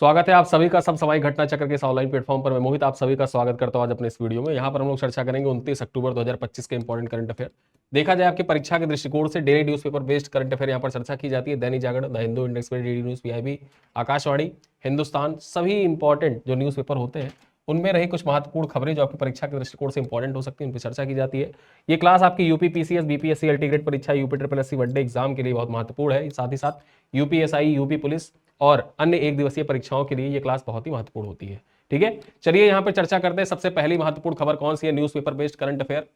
स्वागत है आप सभी का सब सवाई घटना चक्र के इस ऑनलाइन प्लेटफॉर्म पर। मैं मोहित आप सभी का स्वागत करता हूं आज अपने इस वीडियो में। यहां पर हम लोग चर्चा करेंगे 29 अक्टूबर 2025 के इंपॉर्टेंट करंट अफेयर। देखा जाए आपकी परीक्षा के दृष्टिकोण से daily newspaper based current affair यहां पर चर्चा की जाती है। Dainik Jagran, the Hindu, Indian express, DD news, PIB, Akashvani, Hindustan, सभी इंपॉर्टेंट जो न्यूज़पेपर होते हैं उनमें रही कुछ महत्वपूर्ण खबरें जो आपकी परीक्षा के दृष्टिकोण से इंपॉर्टेंट हो सकती है, उन पर चर्चा की जाती है। ये क्लास आपकी यूपी पीसीएस, बीपीएससी, अल्टीग्रेड परीक्षा, UP triple SC one day exam के लिए बहुत महत्वपूर्ण है। साथ ही साथ यूपीएसआई, यूपी पुलिस और अन्य एक दिवसीय परीक्षाओं के लिए ये क्लास बहुत ही महत्वपूर्ण होती है। ठीक है, चलिए यहां पर चर्चा करते हैं। सबसे पहली महत्वपूर्ण खबर कौन सी है? Newspaper based current affair.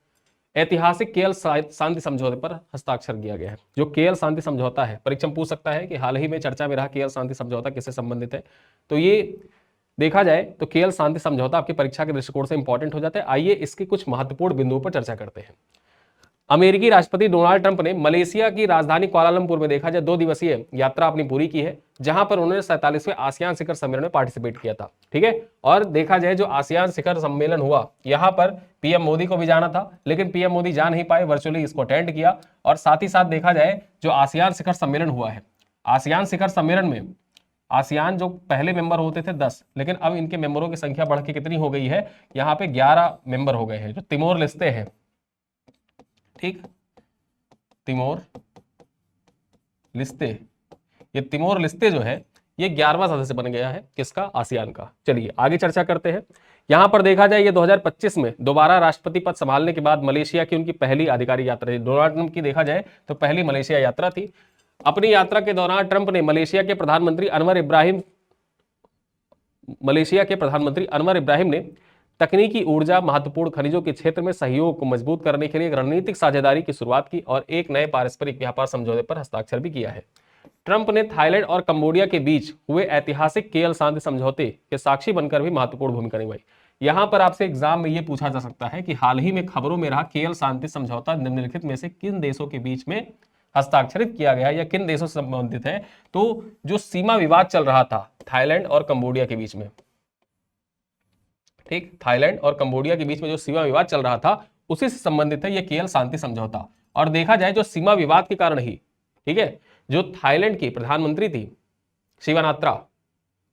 ऐतिहासिक केएल शांति समझौते पर हस्ताक्षर किया गया है। जो केएल शांति समझौता है, परीक्षा में पूछ सकता है कि हाल ही में चर्चा में रहा केएल शांति समझौता किससे संबंधित है। तो ये देखा जाए तो केएल शांति समझौता आपकी परीक्षा के दृष्टिकोण से इंपॉर्टेंट हो जाता है। आइए इसके कुछ महत्वपूर्ण बिंदुओं पर चर्चा करते हैं। अमेरिकी राष्ट्रपति डोनाल्ड ट्रंप ने मलेशिया की राजधानी कुआलालंपुर में देखा जाए 2 दिवसीय यात्रा अपनी पूरी की है, जहां पर उन्होंने 47वें आसियान शिखर सम्मेलन में पार्टिसिपेट किया था। ठीक है, और देखा जाए जो आसियान शिखर सम्मेलन हुआ, यहां पर पीएम मोदी को भी जाना था, लेकिन पीएम मोदी जा नहीं पाए, वर्चुअली इसको अटेंड किया। और साथ ही साथ देखा जाए जो आसियान शिखर सम्मेलन हुआ है, आसियान शिखर सम्मेलन में आसियान जो पहले मेंबर होते थे 10, लेकिन अब इनके मेंबरों की संख्या बढ़ के कितनी हो गई है? यहाँ पे 11 मेंबर हो गए हैं। जो तिमोर लेस्ते हैं, ठीक, तिमोर लिस्ते, ये तिमोर लिस्ते जो है ये 11वां सदस्य बन गया है किसका? आसियान का। चलिए आगे चर्चा करते हैं। यहां पर देखा जाए ये 2025 में दोबारा राष्ट्रपति पद संभालने के बाद मलेशिया की उनकी पहली आधिकारिक यात्रा थी। डोनाल्ड ट्रंप की देखा जाए तो पहली मलेशिया यात्रा थी। अपनी यात्रा के दौरान ट्रंप ने मलेशिया के प्रधानमंत्री अनवर इब्राहिम ने तकनीकी ऊर्जा, महत्वपूर्ण खनिजों के क्षेत्र में सहयोग को मजबूत करने के लिए एक रणनीतिक साझेदारी की शुरुआत की और एक नए पारस्परिक व्यापार समझौते पर हस्ताक्षर भी किया है। ट्रंप ने थाईलैंड और कंबोडिया के बीच हुए ऐतिहासिक केएल शांति समझौते के साक्षी बनकर भी महत्वपूर्ण भूमिका निभाई। यहां पर आपसे एग्जाम में यह पूछा जा सकता है कि हाल ही में खबरों में रहा केएल शांति समझौता निम्नलिखित में से किन देशों के बीच में हस्ताक्षरित किया गया या किन देशों से संबंधित है? तो जो सीमा विवाद चल रहा था थाईलैंड और कंबोडिया के बीच में, ठीक, थाईलैंड और कंबोडिया के बीच में जो सीमा विवाद चल रहा था उसी से संबंधित है यह केएल शांति समझौता। और देखा जाए जो सीमा विवाद के कारण ही, ठीक है, जो थाईलैंड की प्रधानमंत्री थी शिवानात्रा,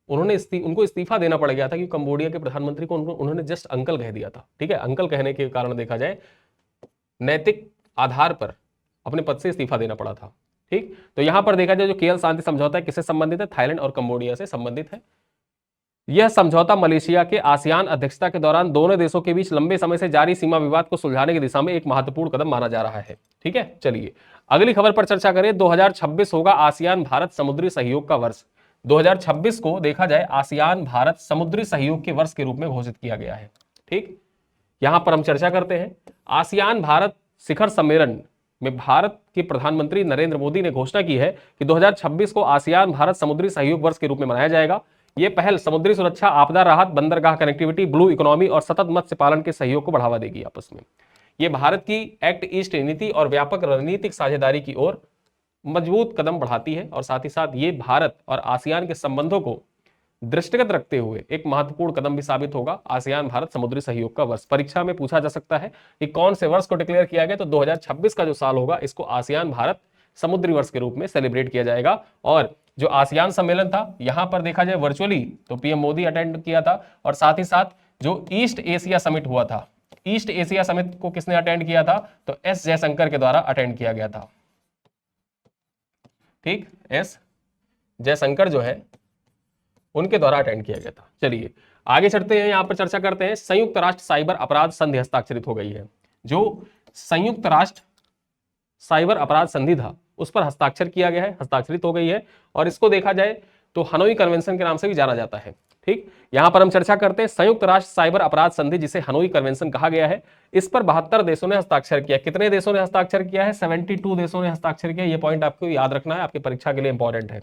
उनको इस्तीफा देना पड़ गया था क्योंकि कंबोडिया के प्रधानमंत्री को उन्होंने जस्ट अंकल कह दिया था। ठीक है, अंकल कहने के कारण देखा जाए नैतिक आधार पर अपने पद से इस्तीफा देना पड़ा था। ठीक, तो यहां पर देखा जाए जो केएल शांति समझौता है किससे संबंधित है? थाईलैंड और कंबोडिया से संबंधित है। यह समझौता मलेशिया के आसियान अध्यक्षता के दौरान दोनों देशों के बीच लंबे समय से जारी सीमा विवाद को सुलझाने की दिशा में एक महत्वपूर्ण कदम माना जा रहा है। ठीक है, चलिए अगली खबर पर चर्चा करें। 2026 होगा आसियान भारत समुद्री सहयोग का वर्ष। 2026 को देखा जाए आसियान भारत समुद्री सहयोग के वर्ष के रूप में घोषित किया गया है। ठीक, यहां पर हम चर्चा करते हैं। आसियान भारत शिखर सम्मेलन में भारत के प्रधानमंत्री नरेंद्र मोदी ने घोषणा की है कि 2026 को आसियान भारत समुद्री सहयोग वर्ष के रूप में मनाया जाएगा। यह पहल समुद्री सुरक्षा, आपदा राहत, बंदरगाह कनेक्टिविटी, ब्लू इकोनॉमी और सतत मत्स्य पालन के सहयोग को बढ़ावा देगी आपस में। यह भारत की एक्ट ईस्ट नीति और व्यापक रणनीतिक साझेदारी की ओर मजबूत कदम बढ़ाती है और साथ ही साथ ये भारत और आसियान के संबंधों को दृष्टिगत रखते हुए एक महत्वपूर्ण कदम भी साबित होगा। आसियान भारत समुद्री सहयोग का वर्ष परीक्षा में पूछा जा सकता है कि कौन से वर्ष को डिक्लेयर किया गया, तो 2026 का जो साल होगा इसको आसियान भारत समुद्री वर्ष के रूप में सेलिब्रेट किया जाएगा। और जो आसियान सम्मेलन था यहां पर देखा जाए वर्चुअली तो पीएम मोदी अटेंड किया था और साथ ही साथ जो ईस्ट एशिया समिट हुआ था, ईस्ट एशिया समिट को किसने अटेंड किया था? तो एस जयशंकर के द्वारा अटेंड किया गया था। ठीक, एस जयशंकर जो है उनके द्वारा अटेंड किया गया था। चलिए आगे चलते हैं, यहां पर चर्चा करते हैं। संयुक्त राष्ट्र साइबर अपराध संधि हस्ताक्षरित हो गई है। जो संयुक्त राष्ट्र साइबर अपराध संधि था उस पर हस्ताक्षर किया गया है, हस्ताक्षरित हो गई है और इसको देखा जाए तो हनोई कन्वेंशन के नाम से भी जाना जाता है। ठीक, यहां पर हम चर्चा करते हैं संयुक्त राष्ट्र साइबर अपराध संधि जिसे हनोई कन्वेंशन कहा गया है। इस पर 72 देशों ने हस्ताक्षर किया। कितने देशों ने हस्ताक्षर किया है? 72 देशों ने हस्ताक्षर किया। यह पॉइंट आपको याद रखना है, आपकी परीक्षा के लिए इंपॉर्टेंट है।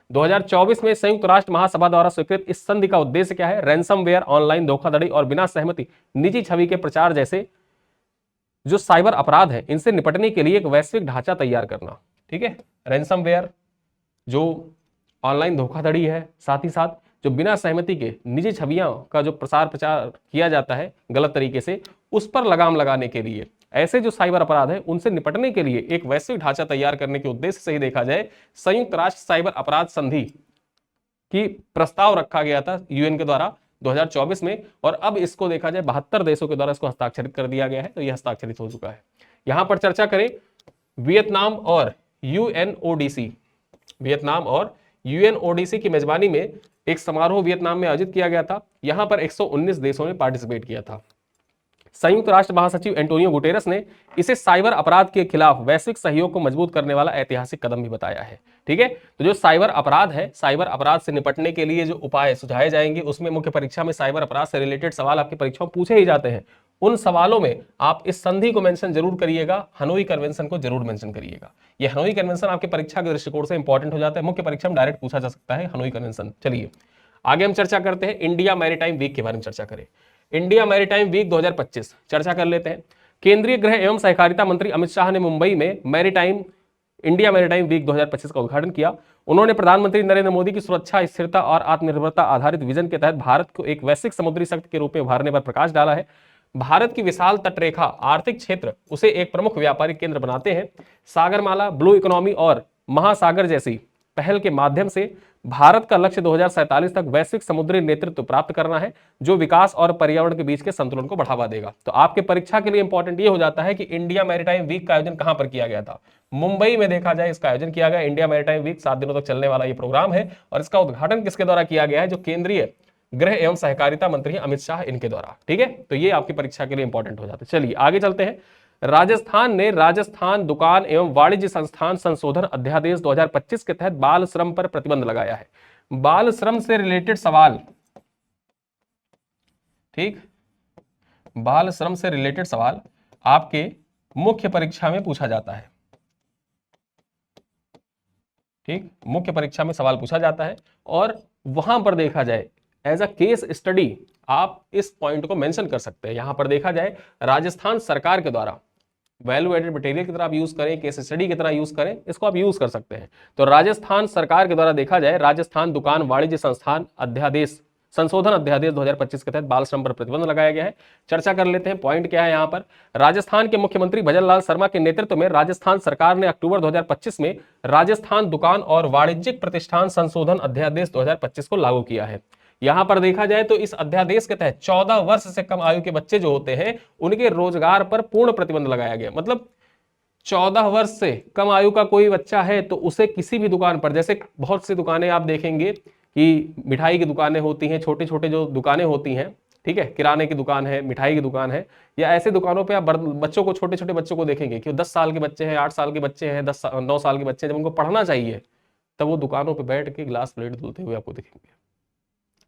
2024 में संयुक्त राष्ट्र महासभा द्वारा स्वीकृत इस संधि का उद्देश्य क्या है? रैंसमवेयर, ऑनलाइन धोखाधड़ी और बिना सहमति निजी छवि के प्रचार जैसे जो साइबर अपराध है इनसे निपटने के लिए एक वैश्विक ढांचा तैयार करना। ठीक है, रैंसमवेयर जो ऑनलाइन धोखाधड़ी है, साथ ही साथ जो बिना सहमति के निजी छवियां का जो प्रचार किया जाता है गलत तरीके से, उस पर लगाम लगाने के लिए ऐसे जो साइबर अपराध है उनसे निपटने के लिए एक वैश्विक ढांचा तैयार करने के उद्देश्य से ही देखा जाए संयुक्त राष्ट्र साइबर अपराध संधि कि प्रस्ताव रखा गया था यूएन के द्वारा 2024 में, और अब इसको देखा जाए 72 देशों के द्वारा इसको हस्ताक्षरित कर दिया गया है, तो यह हस्ताक्षरित हो चुका है। यहां पर चर्चा करें वियतनाम और यूएनओडीसी, वियतनाम और यूएनओडीसी की मेजबानी में एक समारोह वियतनाम में आयोजित किया गया था। यहां पर 119 देशों ने पार्टिसिपेट किया था। संयुक्त राष्ट्र महासचिव एंटोनियो गुटेरस ने इसे साइबर अपराध के खिलाफ वैश्विक सहयोग को मजबूत करने वाला ऐतिहासिक कदम भी बताया है। ठीक है, तो जो साइबर अपराध है, साइबर अपराध से निपटने के लिए जो उपाय सुझाए जाएंगे, उसमें मुख्य परीक्षा में साइबर अपराध से रिलेटेड सवाल आपकी परीक्षा में पूछे ही जाते हैं। उन सवालों में आप इस संधि को मेंशन जरूर करिएगा, हनोई कन्वेंशन को जरूर मेंशन करिएगा। ये हनोई कन्वेंशन आपके परीक्षा के दृष्टिकोण से इंपॉर्टेंट हो जाता है, मुख्य परीक्षा में डायरेक्ट पूछा जा सकता है हनोई कन्वेंशन। चलिए आगे हम चर्चा करते हैं, इंडिया मैरीटाइम वीक के बारे में चर्चा करें। इंडिया मैरीटाइम वीक 2025 चर्चा कर लेते हैं। केंद्रीय गृह एवं सहकारिता मंत्री अमित शाह ने मुंबई में इंडिया मैरीटाइम वीक 2025 का उद्घाटन किया। उन्होंने प्रधानमंत्री नरेंद्र मोदी की सुरक्षा, स्थिरता और आत्मनिर्भरता आधारित विजन के तहत भारत को एक वैश्विक समुद्री शक्ति के रूप में उभारने पर प्रकाश डाला है। भारत की विशाल तटरेखा, आर्थिक क्षेत्र उसे एक प्रमुख व्यापारिक केंद्र बनाते हैं। सागरमाला, ब्लू इकोनॉमी और महासागर जैसी पहल के माध्यम से भारत का लक्ष्य 2047 तक वैश्विक समुद्री नेतृत्व प्राप्त करना है, जो विकास और पर्यावरण के बीच के संतुलन को बढ़ावा देगा। तो आपके परीक्षा के लिए इंपॉर्टेंट ये हो जाता है कि इंडिया मैरीटाइम वीक का आयोजन कहां पर किया गया था? मुंबई में देखा जाए इसका आयोजन किया गया। इंडिया मैरीटाइम वीक 7 दिनों तक चलने वाला ये प्रोग्राम है, और इसका उद्घाटन किसके द्वारा किया गया है? जो केंद्रीय गृह एवं सहकारिता मंत्री अमित शाह, इनके द्वारा। ठीक है, तो ये आपकी परीक्षा के लिए इंपॉर्टेंट हो जाता है। चलिए आगे चलते हैं। राजस्थान ने राजस्थान दुकान एवं वाणिज्य संस्थान संशोधन अध्यादेश 2025 के तहत बाल श्रम पर प्रतिबंध लगाया है। बाल श्रम से रिलेटेड सवाल, ठीक, बाल श्रम से रिलेटेड सवाल आपके मुख्य परीक्षा में पूछा जाता है। ठीक, मुख्य परीक्षा में सवाल पूछा जाता है, और वहां पर देखा जाए एज अ केस स्टडी आप इस पॉइंट को मेंशन कर सकते हैं। यहां पर देखा जाए राजस्थान सरकार के द्वारा वैल्यू एडेड मटेरियल की तरह आप यूज करें, केस स्टडी की तरह यूज करें, इसको आप यूज कर सकते हैं। तो राजस्थान सरकार के द्वारा देखा जाए राजस्थान दुकान वाणिज्य संस्थान अध्यादेश संशोधन अध्यादेश 2025 के तहत बाल श्रम पर प्रतिबंध लगाया गया है। चर्चा कर लेते हैं, पॉइंट क्या है यहाँ पर। राजस्थान के मुख्यमंत्री भजन लाल शर्मा के नेतृत्व में राजस्थान सरकार ने अक्टूबर 2025 में राजस्थान दुकान और वाणिज्यिक प्रतिष्ठान संशोधन अध्यादेश 2025 को लागू किया है। यहां पर देखा जाए तो इस अध्यादेश के तहत 14 वर्ष से कम आयु के बच्चे जो होते हैं उनके रोजगार पर पूर्ण प्रतिबंध लगाया गया। मतलब 14 वर्ष से कम आयु का कोई बच्चा है तो उसे किसी भी दुकान पर, जैसे बहुत सी दुकानें आप देखेंगे कि मिठाई की दुकानें होती हैं, छोटे छोटे जो दुकानें होती हैं, ठीक है, किराने की दुकान है, मिठाई की दुकान है, या ऐसे दुकानों पे आप बच्चों को, छोटे छोटे बच्चों को देखेंगे कि 10 साल के बच्चे हैं, 8 साल के बच्चे हैं, 9 साल के बच्चे हैं, जब उनको पढ़ना चाहिए तब वो दुकानों पर बैठ के गिलास प्लेट धुलते हुए आपको दिखेंगे।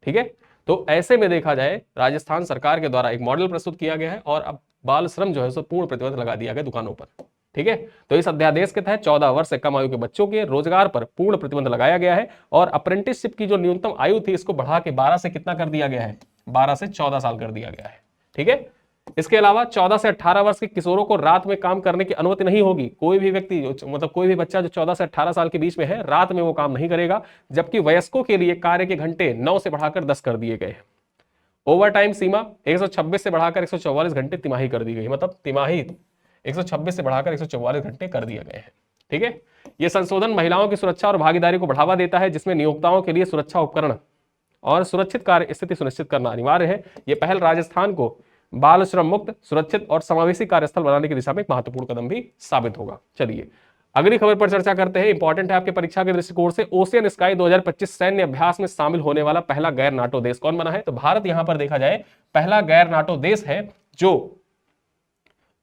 ठीक है, तो ऐसे में देखा जाए राजस्थान सरकार के द्वारा एक मॉडल प्रस्तुत किया गया है, और अब बाल श्रम जो है सो पूर्ण प्रतिबंध लगा दिया गया दुकानों पर। ठीक है, तो इस अध्यादेश के तहत 14 वर्ष से कम आयु के बच्चों के रोजगार पर पूर्ण प्रतिबंध लगाया गया है, और अप्रेंटिसशिप की जो न्यूनतम आयु थी इसको बढ़ा के 12 से कितना कर दिया गया है? 12 से 14 साल कर दिया गया है। ठीक है, इसके अलावा 14 से 18 वर्ष के किशोरों को रात में काम करने की अनुमति नहीं होगी। कोई भी व्यक्ति मतलब कोई भी बच्चा जो 14 से 18 साल के बीच में है, रात में वो काम नहीं करेगा। जबकि वयस्कों के लिए कार्य के घंटे 9 से बढ़ाकर 10 कर दिए गए हैं। ओवर टाइम सीमा 126 से बढ़ाकर 144 घंटे तिमाही कर दी गई, मतलब तिमाही 126 से बढ़ाकर 144 घंटे कर दिए गए हैं। ठीक है, यह संशोधन महिलाओं की सुरक्षा और भागीदारी को बढ़ावा देता है, जिसमें नियोक्ताओं के लिए सुरक्षा उपकरण और सुरक्षित कार्य स्थिति सुनिश्चित करना अनिवार्य है। यह पहल राजस्थान को बाल श्रम मुक्त, सुरक्षित और समावेशी कार्यस्थल बनाने की दिशा में एक महत्वपूर्ण कदम भी साबित होगा। चलिए अगली खबर पर चर्चा करते हैं, इंपॉर्टेंट है आपके परीक्षा के दृष्टिकोण से। ओशियन स्काई 2025 सैन्य अभ्यास में शामिल होने वाला पहला गैर नाटो देश कौन बना है? तो भारत यहां पर देखा जाए पहला गैर नाटो देश है जो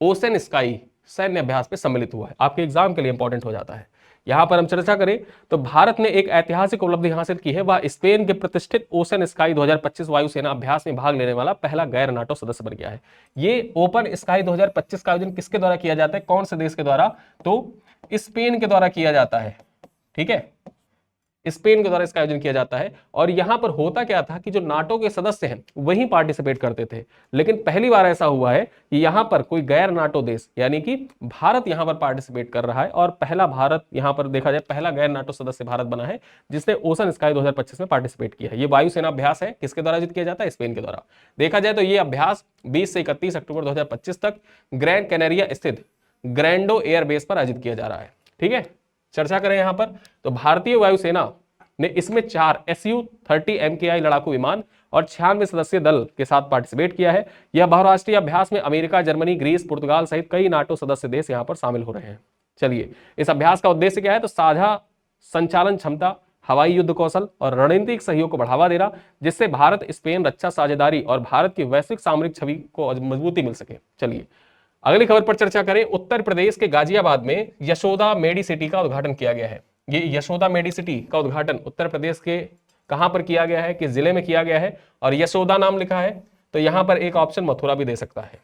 ओशियन स्काई सैन्य अभ्यास में सम्मिलित हुआ है। आपके एग्जाम के लिए इंपॉर्टेंट हो जाता है। यहां पर हम चर्चा करें तो भारत ने एक ऐतिहासिक उपलब्धि हासिल की है, वह स्पेन के प्रतिष्ठित ओशन स्काई 2025 वायुसेना अभ्यास में भाग लेने वाला पहला गैर नाटो सदस्य बन गया है। ये ओपन स्काई 2025 का आयोजन किसके द्वारा किया जाता है? कौन से देश के द्वारा? तो स्पेन के द्वारा किया जाता है। ठीक है, स्पेन के द्वारा इसका आयोजन किया जाता है। और यहां पर होता क्या था कि जो नाटो के सदस्य हैं वही पार्टिसिपेट करते थे, लेकिन पहली बार ऐसा हुआ है कि यहां पर कोई गैर नाटो देश यानी कि भारत यहां पर पार्टिसिपेट कर रहा है, और पहला भारत यहां पर देखा जाए पहला गैर नाटो सदस्य भारत बना है जिसने ओशन स्काई 2025 में पार्टिसिपेट किया है। ये वायुसेना अभ्यास है, किसके द्वारा आयोजित किया जाता है? स्पेन के द्वारा। देखा जाए तो ये अभ्यास 20 से 31 अक्टूबर 2025 तक ग्रैंड कैनेरिया स्थित ग्रैंडो एयरबेस पर आयोजित किया जा रहा है। ठीक है, चर्चा करें यहां पर तो भारतीय वायुसेना ने इसमें 4 Su-30 MKI लड़ाकू विमान और 96 सदस्यीय दल के साथ पार्टिसिपेट किया है। यह बहुराष्ट्रीय अभ्यास में अमेरिका, जर्मनी, ग्रीस, पुर्तगाल सहित कई नाटो सदस्य देश यहां पर शामिल हो रहे हैं। चलिए, इस अभ्यास का उद्देश्य क्या है? तो साझा संचालन क्षमता, हवाई युद्ध कौशल और रणनीतिक सहयोग को बढ़ावा देना, जिससे भारत स्पेन रक्षा साझेदारी और भारत की वैश्विक सामरिक छवि को मजबूती मिल सके। चलिए अगली खबर पर चर्चा करें। उत्तर प्रदेश के गाजियाबाद में यशोदा मेडिसिटी का उद्घाटन किया गया है। ये यशोदा मेडिसिटी का उद्घाटन उत्तर प्रदेश के कहां पर किया गया है, किस जिले में किया गया है, और यशोदा नाम लिखा है, तो यहां पर एक ऑप्शन मथुरा भी दे सकता है।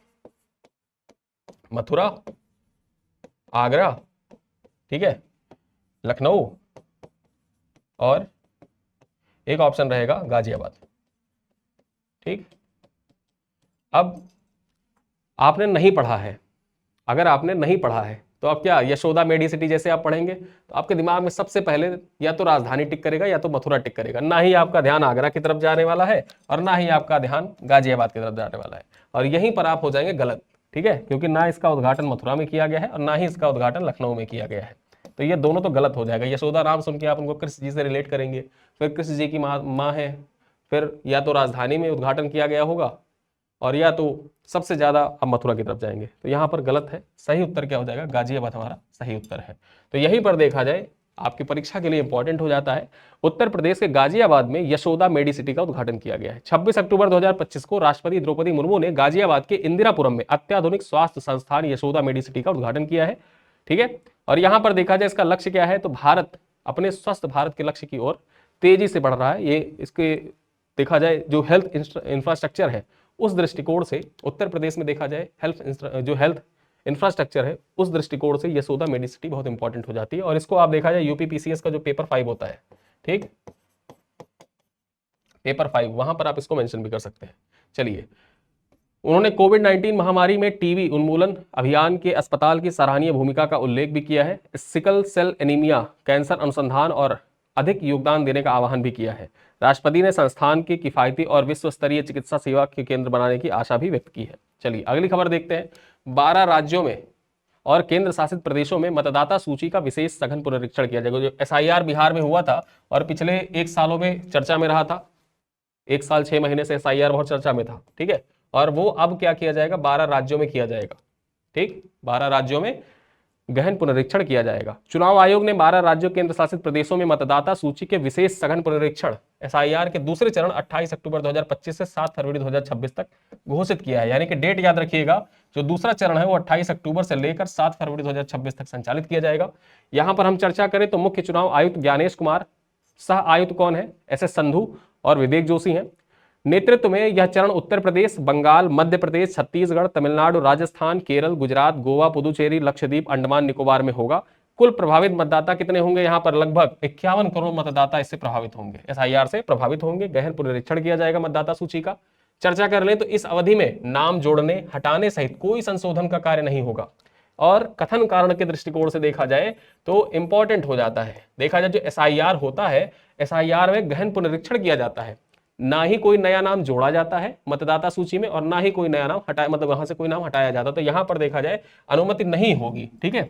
मथुरा, आगरा, ठीक है, लखनऊ, और एक ऑप्शन रहेगा गाजियाबाद। ठीक, अब आपने नहीं पढ़ा है, अगर आपने नहीं पढ़ा है तो अब क्या यशोदा मेडिसिटी जैसे आप पढ़ेंगे तो आपके दिमाग में सबसे पहले या तो राजधानी टिक करेगा या तो मथुरा टिक करेगा। ना ही आपका ध्यान आगरा की तरफ जाने वाला है और ना ही आपका ध्यान गाजियाबाद की तरफ जाने वाला है, और यहीं पर आप हो जाएंगे गलत। ठीक है, क्योंकि ना इसका उद्घाटन मथुरा में किया गया है और ना ही इसका उद्घाटन लखनऊ में किया गया है, तो ये दोनों तो गलत हो जाएगा। यशोदा नाम सुन के आप उनको कृष्ण जी से रिलेट करेंगे, फिर कृष्ण जी की माँ है, फिर या तो राजधानी में उद्घाटन किया गया होगा और या तो सबसे ज्यादा आप मथुरा की तरफ जाएंगे, तो यहाँ पर गलत है। सही उत्तर क्या हो जाएगा? गाजियाबाद हमारा सही उत्तर है। तो यहीं पर देखा जाए आपकी परीक्षा के लिए इंपॉर्टेंट हो जाता है, उत्तर प्रदेश के गाजियाबाद में यशोदा मेडिसिटी का उद्घाटन किया गया है। 26 अक्टूबर 2025 को राष्ट्रपति द्रौपदी मुर्मू ने गाजियाबाद के इंदिरापुरम में अत्याधुनिक स्वास्थ्य संस्थान यशोदा मेडिसिटी का उद्घाटन किया है। ठीक है, और यहां पर देखा जाए इसका लक्ष्य क्या है, तो भारत अपने स्वस्थ भारत के लक्ष्य की ओर तेजी से बढ़ रहा है। ये इसके देखा जाए जो हेल्थ इंफ्रास्ट्रक्चर है उस दृष्टिकोण से उत्तर प्रदेश में देखा जाए हेल्थ इंफ्रास्ट्रक्चर है उस दृष्टिकोण से यशोदा मेडिसिटी बहुत इंपॉर्टेंट हो जाती है। और इसको आप देखा जाए यूपीपीसीएस का जो पेपर 5 होता है, ठीक, पेपर 5, वहां पर आप इसको मेंशन भी कर सकते हैं। चलिए, उन्होंने कोविड-19 महामारी में टीबी उन्मूलन अभियान के अस्पताल की सराहनीय भूमिका का उल्लेख भी किया है। सिकल सेल एनीमिया कैंसर अनुसंधान और अधिक योगदान देने का आह्वान भी किया है। राष्ट्रपति ने संस्थान की किफायती और विश्व स्तरीय चिकित्सा सेवा के केंद्र बनाने की आशा भी व्यक्त की है। चलिए अगली खबर देखते हैं। 12 राज्यों में और केंद्र शासित प्रदेशों में मतदाता सूची का विशेष सघन पुनरीक्षण किया जाएगा। जो एसआईआर बिहार में हुआ था और पिछले 1 सालों में चर्चा में रहा था, 1 साल 6 महीने से एसआईआर बहुत चर्चा में था। ठीक है, और वो अब क्या किया जाएगा? 12 राज्यों में किया जाएगा। ठीक, 12 राज्यों में गहन पुनरीक्षण किया जाएगा। चुनाव आयोग ने 12 राज्यों केंद्र शासित प्रदेशों में मतदाता सूची के विशेष सघन पुनरीक्षण एसआईआर के दूसरे चरण 28 अक्टूबर 2025 से 7 फरवरी 2026 तक घोषित किया है। यानी कि डेट याद रखिएगा, जो दूसरा चरण है वो 28 अक्टूबर से लेकर 7 फरवरी 2026 तक संचालित किया जाएगा। यहां पर हम चर्चा करें तो मुख्य चुनाव आयुक्त ज्ञानेश कुमार, सह आयुक्त कौन है? एस संधू और विवेक जोशी हैं। नेतृत्व में यह चरण उत्तर प्रदेश, बंगाल, मध्य प्रदेश, छत्तीसगढ़, तमिलनाडु, राजस्थान, केरल, गुजरात, गोवा, पुदुचेरी, लक्षद्वीप, अंडमान निकोबार में होगा। कुल प्रभावित मतदाता कितने होंगे? यहाँ पर लगभग 51 करोड़ मतदाता इससे प्रभावित होंगे, एसआईआर से प्रभावित होंगे। गहन पुनरीक्षण किया जाएगा मतदाता सूची का। चर्चा कर लें तो इस अवधि में नाम जोड़ने, हटाने सहित कोई संशोधन का कार्य नहीं होगा। और कथन कारण के दृष्टिकोण से देखा जाए तो इंपॉर्टेंट हो जाता है। देखा जाए जो एसआईआर होता है, एसआईआर में गहन पुनरीक्षण किया जाता है, ना ही कोई नया नाम जोड़ा जाता है मतदाता सूची में और ना ही कोई नया नाम हटाया, मतलब वहां से कोई नाम हटाया जाता। तो यहां पर देखा जाए अनुमति नहीं होगी। ठीक है,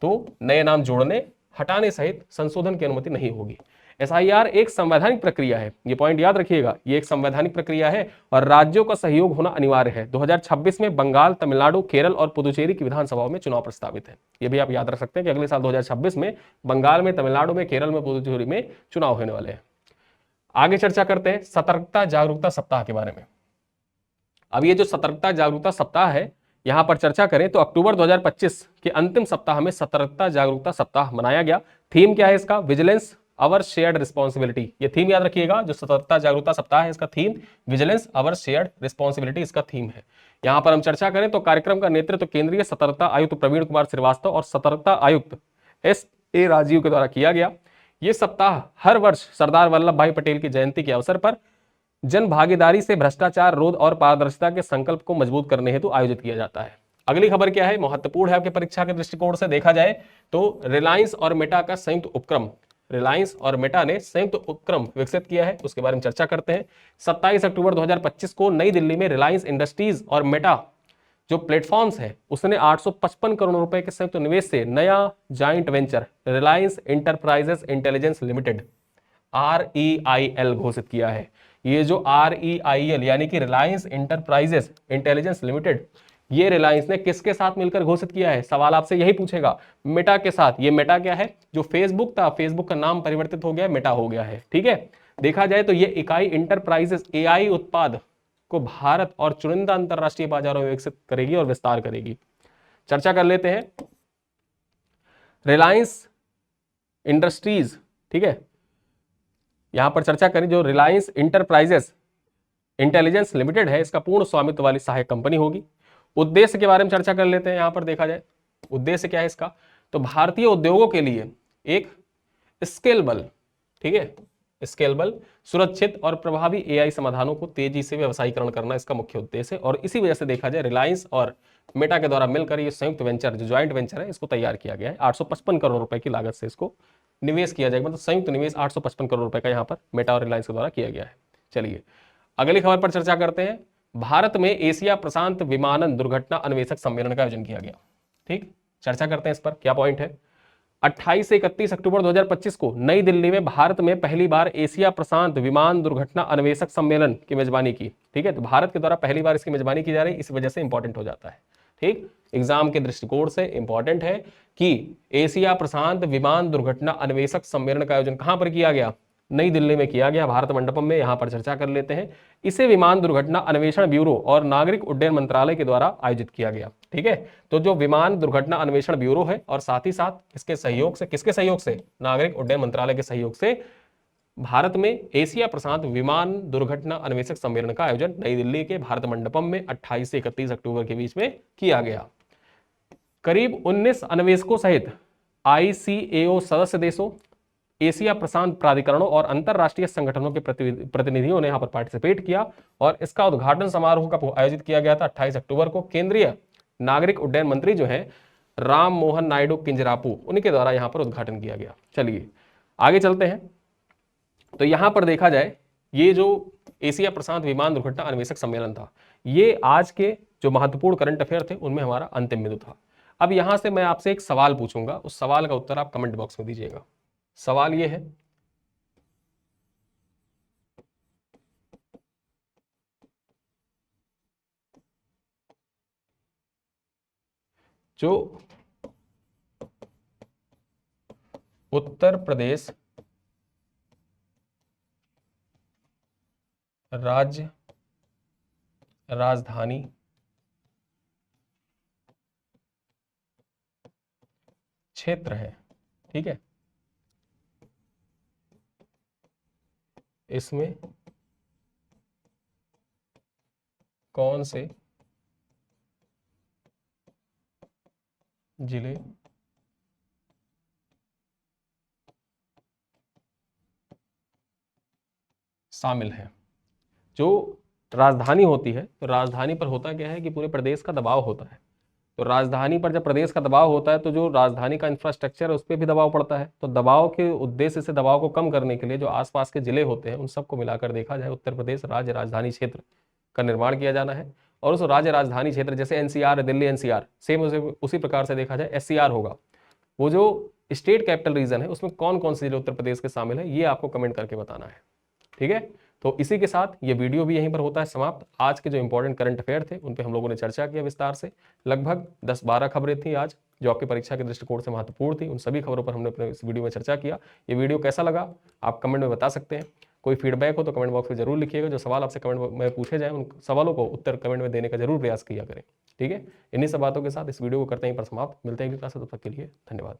तो नए नाम जोड़ने, हटाने सहित संशोधन की अनुमति नहीं होगी। एसआईआर एक संवैधानिक प्रक्रिया है, ये पॉइंट याद रखिएगा, ये एक संवैधानिक प्रक्रिया है और राज्यों का सहयोग होना अनिवार्य है। 2026 में बंगाल, तमिलनाडु, केरल और पुदुचेरी की विधानसभाओं में चुनाव प्रस्तावित है। ये भी आप याद रख सकते हैं कि अगले साल 2026 में बंगाल में, तमिलनाडु में, केरल में, पुदुचेरी में चुनाव होने वाले हैं। आगे चर्चा करते हैं सतर्कता जागरूकता सप्ताह के बारे में। अब ये जो सतर्कता जागरूकता सप्ताह है, यहां पर चर्चा करें तो अक्टूबर 2025 के अंतिम सप्ताह में सतर्कता जागरूकता सप्ताह मनाया गया। थीम क्या है इसका? विजिलेंस अवर शेयर्ड रिस्पॉन्सिबिलिटी। ये थीम याद रखिएगा, जो सतर्कता जागरूकता सप्ताह है इसका थीम विजिलेंस अवर शेयर्ड रिस्पॉन्सिबिलिटी इसका थीम है। यहां पर हम चर्चा करें तो कार्यक्रम का नेतृत्व केंद्रीय सतर्कता आयुक्त प्रवीण कुमार श्रीवास्तव और सतर्कता आयुक्त S.A. राजीव के द्वारा किया गया। ये सप्ताह हर वर्ष सरदार वल्लभ भाई पटेल की जयंती के अवसर पर जन भागीदारी से भ्रष्टाचार रोध और पारदर्शिता के संकल्प को मजबूत करने हेतु आयोजित किया जाता है। अगली खबर क्या है? महत्वपूर्ण है आपके परीक्षा के दृष्टिकोण से देखा जाए तो रिलायंस और मेटा का संयुक्त उपक्रम, रिलायंस और मेटा ने संयुक्त उपक्रम विकसित किया है, उसके बारे में चर्चा करते हैं। 27 अक्टूबर 2025 को नई दिल्ली में रिलायंस इंडस्ट्रीज और मेटा जो प्लेटफॉर्म्स है उसने 855 करोड़ रुपए के संयुक्त निवेश से नया joint venture Reliance enterprises intelligence limited REIL घोषित किया है। ये जो REIL यानी कि रिलायंस इंटरप्राइजेस इंटेलिजेंस लिमिटेड, ये रिलायंस ने किसके साथ मिलकर घोषित किया है? सवाल आपसे यही पूछेगा। मेटा के साथ। ये मेटा क्या है? जो फेसबुक था, फेसबुक का नाम परिवर्तित हो गया है, मेटा हो गया है। ठीक है, देखा जाए तो ये इकाई इंटरप्राइजेस AI उत्पाद को भारत और चुनिंदा अंतरराष्ट्रीय बाजारों में विकसित करेगी और विस्तार करेगी। चर्चा कर लेते हैं रिलायंस इंडस्ट्रीज। ठीक है, यहां पर चर्चा करें जो रिलायंस इंटरप्राइजेस इंटेलिजेंस लिमिटेड है, इसका पूर्ण स्वामित्व वाली सहायक कंपनी होगी। उद्देश्य के बारे में चर्चा कर लेते हैं। यहां पर देखा जाए उद्देश्य क्या है इसका, तो भारतीय उद्योगों के लिए एक स्केलेबल, ठीक है, स्केलेबल, सुरक्षित और प्रभावी AI समाधानों को तेजी से व्यवसायीकरण करना इसका मुख्य उद्देश्य है। और इसी वजह से देखा जाए रिलायंस और मेटा के द्वारा मिलकर ये संयुक्त वेंचर, जो ज्वाइंट वेंचर है, इसको तैयार किया गया है। 855 करोड़ रुपए की लागत से इसको निवेश किया जाएगा, मतलब संयुक्त निवेश 855 करोड़ रुपए का यहाँ पर मेटा और रिलायंस के द्वारा किया गया है। चलिए अगली खबर पर चर्चा करते हैं। भारत में एशिया प्रशांत विमानन दुर्घटना अन्वेषक सम्मेलन का आयोजन किया गया। ठीक, चर्चा करते हैं इस पर, क्या पॉइंट है। 28 से 31 अक्टूबर 2025 को नई दिल्ली में भारत में पहली बार एशिया प्रशांत विमान दुर्घटना अन्वेषक सम्मेलन की मेजबानी की। ठीक है, तो भारत के द्वारा पहली बार इसकी मेजबानी की जा रही है, इस वजह से इंपॉर्टेंट हो जाता है। ठीक, एग्जाम के दृष्टिकोण से इंपॉर्टेंट है कि एशिया प्रशांत विमान दुर्घटना अन्वेषक सम्मेलन का आयोजन कहां पर किया गया? नई दिल्ली में किया गया, भारत मंडपम में। यहां पर चर्चा कर लेते हैं। इसे विमान दुर्घटना अन्वेषण ब्यूरो और नागरिक उड्डयन मंत्रालय के द्वारा आयोजित किया गया। ठीक है, तो जो विमान दुर्घटना अन्वेषण ब्यूरो है और साथ ही साथ इसके सहयोग से, किसके सहयोग से? नागरिक उड्डयन मंत्रालय के सहयोग से भारत में एशिया प्रशांत विमान दुर्घटना अन्वेषक सम्मेलन का आयोजन नई दिल्ली के भारत मंडपम में 28 से 31 अक्टूबर के बीच में किया गया। करीब 19 अन्वेषकों सहित ICAO सदस्य देशों, एशिया प्रशांत प्राधिकरणों और अंतरराष्ट्रीय संगठनों के प्रतिनिधियों ने यहां पर पार्टिसिपेट किया और इसका उद्घाटन समारोह का आयोजित किया गया था 28 अक्टूबर को। केंद्रीय नागरिक उड्डयन मंत्री जो है राम मोहन नायडू किंजरापू, उनके द्वारा यहां पर उद्घाटन किया गया। चलिए आगे चलते हैं। तो यहां पर देखा जाए ये जो एशिया प्रशांत विमान दुर्घटना अन्वेषक सम्मेलन था, ये आज के जो महत्वपूर्ण करंट अफेयर थे उनमें हमारा अंतिम बिंदु था। अब यहां से मैं आपसे एक सवाल पूछूंगा, उस सवाल का उत्तर आप कमेंट बॉक्स में दीजिएगा। सवाल ये है, जो उत्तर प्रदेश राज्य राजधानी क्षेत्र है, ठीक है, इसमें कौन से जिले शामिल है? जो राजधानी होती है, तो राजधानी पर होता क्या है कि पूरे प्रदेश का दबाव होता है। तो राजधानी पर जब प्रदेश का दबाव होता है तो जो राजधानी का इंफ्रास्ट्रक्चर है उस पर भी दबाव पड़ता है। तो दबाव के उद्देश्य से, दबाव को कम करने के लिए जो आसपास के जिले होते हैं उन सबको मिलाकर देखा जाए उत्तर प्रदेश राज्य राजधानी क्षेत्र का निर्माण किया जाना है। और उस राज्य राजधानी क्षेत्र, जैसे NCR है, दिल्ली NCR, सेम उसी प्रकार से देखा जाए SCR होगा। वो जो स्टेट कैपिटल रीजन है उसमें कौन कौन से जिले उत्तर प्रदेश के शामिल है, ये आपको कमेंट करके बताना है। ठीक है, तो इसी के साथ ये वीडियो भी यहीं पर होता है समाप्त। आज के जो इंपॉर्टेंट करंट अफेयर थे उन पे हम लोगों ने चर्चा किया विस्तार से। लगभग 10-12 खबरें थी आज जो आपकी परीक्षा के दृष्टिकोण से महत्वपूर्ण थी। उन सभी खबरों पर हमने अपने इस वीडियो में चर्चा किया। ये वीडियो कैसा लगा आप कमेंट में बता सकते हैं। कोई फीडबैक हो तो कमेंट बॉक्स में जरूर लिखिएगा। जो सवाल आपसे कमेंट में पूछे जाए उन सवालों को उत्तर कमेंट में देने का जरूर प्रयास किया करें। ठीक है, इन्हीं सब बातों के साथ इस वीडियो को करते हैं पर समाप्त। मिलते हैं अगली क्लास में, तब तक के लिए धन्यवाद।